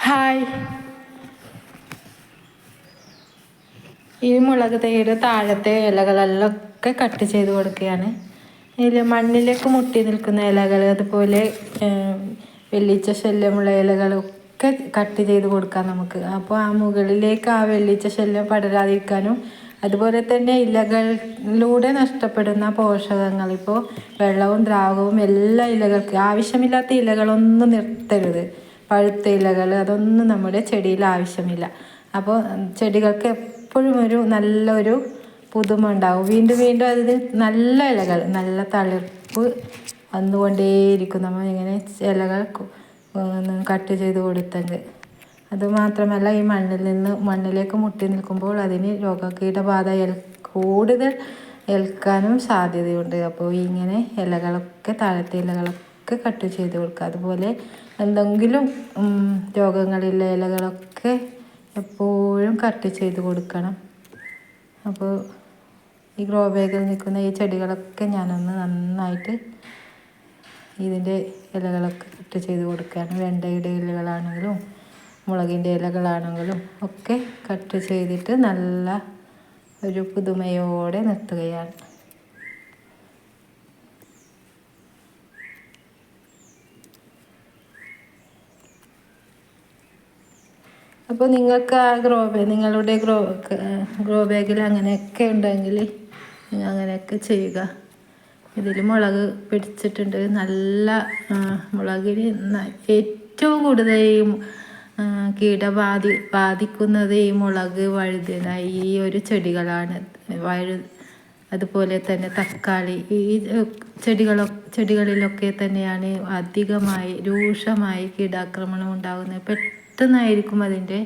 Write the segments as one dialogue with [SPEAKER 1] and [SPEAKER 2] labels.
[SPEAKER 1] Hi, ഈ മുളക് തൈയുടെ താഴത്തെ ഇലകളെല്ലാം ഒക്കെ കട്ട് ചെയ്ത് കൊടുക്കുകയാണ്. ഇതിൽ മണ്ണിലേക്ക് മുട്ടി നിൽക്കുന്ന ഇലകൾ, അതുപോലെ വെള്ളിച്ച ശല്യമുള്ള ഇലകളൊക്കെ കട്ട് ചെയ്ത് കൊടുക്കാം നമുക്ക്. അപ്പോൾ ആ മുകളിലേക്ക് ആ വെള്ളിച്ച ശല്യം പടരാതിരിക്കാനും, അതുപോലെ തന്നെ ഇലകളിലൂടെ നഷ്ടപ്പെടുന്ന പോഷകങ്ങൾ, ഇപ്പോൾ വെള്ളവും ദ്രാവകവും എല്ലാ ഇലകൾക്ക് ആവശ്യമില്ലാത്ത ഇലകളൊന്നും നിർത്തരുത്. പഴുത്ത ഇലകൾ അതൊന്നും നമ്മുടെ ചെടിയിൽ ആവശ്യമില്ല. അപ്പോൾ ചെടികൾക്ക് എപ്പോഴും നല്ലൊരു പുതുമ ഉണ്ടാവും. വീണ്ടും വീണ്ടും അതിന് നല്ല ഇലകൾ, നല്ല തളിർപ്പ് വന്നുകൊണ്ടേയിരിക്കും നമ്മൾ ഇങ്ങനെ ഇലകൾ കട്ട് ചെയ്ത് കൊടുത്തെങ്കിൽ. അതുമാത്രമല്ല, ഈ മണ്ണിലേക്ക് മുട്ടി നിൽക്കുമ്പോൾ അതിന് രോഗകീടബാധ കൂടുതൽ ഏൽക്കാനും സാധ്യതയുണ്ട്. അപ്പോൾ ഇങ്ങനെ ഇലകളൊക്കെ, താഴത്തെ ഇലകളൊക്കെ കട്ട് ചെയ്ത് കൊടുക്കുക. അതുപോലെ എന്തെങ്കിലും രോഗങ്ങളുള്ള ഇലകളൊക്കെ എപ്പോഴും കട്ട് ചെയ്ത് കൊടുക്കണം. അപ്പോൾ ഈ ഗ്രോ ബാഗിൽ നിൽക്കുന്ന ഈ ചെടികളൊക്കെ ഞാനൊന്ന് നന്നായിട്ട് ഇതിൻ്റെ ഇലകളൊക്കെ കട്ട് ചെയ്ത് കൊടുക്കുകയാണ്. വെണ്ടയുടെ ഇലകളാണെങ്കിലും മുളകിൻ്റെ ഇലകളാണെങ്കിലും ഒക്കെ കട്ട് ചെയ്തിട്ട് നല്ല ഒരു പുതുമയോടെ നിർത്തുകയാണ്. അപ്പോൾ നിങ്ങൾക്ക് ആ നിങ്ങളുടെ ഗ്രോ ബാഗിൽ അങ്ങനെയൊക്കെ ഉണ്ടെങ്കിൽ അങ്ങനെയൊക്കെ ചെയ്യുക. ഇതിൽ മുളക് പിടിച്ചിട്ടുണ്ട്. നല്ല മുളകിന് ഏറ്റവും കൂടുതൽ ബാധിക്കുന്നത് ഈ മുളക്, വഴുതന, ഈ ഒരു ചെടികളാണ്. അതുപോലെ തന്നെ തക്കാളി, ഈ ചെടികളിലൊക്കെ തന്നെയാണ് അധികമായി രൂക്ഷമായി കീടാക്രമണം ഉണ്ടാകുന്നത്. പെട്ടെന്നായിരിക്കും അതിൻ്റെ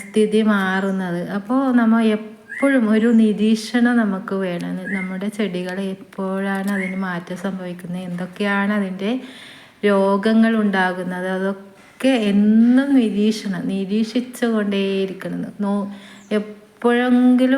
[SPEAKER 1] സ്ഥിതി മാറുന്നത്. അപ്പോൾ നമ്മൾ എപ്പോഴും ഒരു നിരീക്ഷണം നമുക്ക് വേണം. നമ്മുടെ ചെടികൾ എപ്പോഴാണ് അതിന് മാറ്റം സംഭവിക്കുന്നത്, എന്തൊക്കെയാണ് അതിൻ്റെ രോഗങ്ങൾ ഉണ്ടാകുന്നത്, അതൊക്കെ എന്നും നിരീക്ഷിച്ചു കൊണ്ടേയിരിക്കണം. എപ്പോഴെങ്കിലും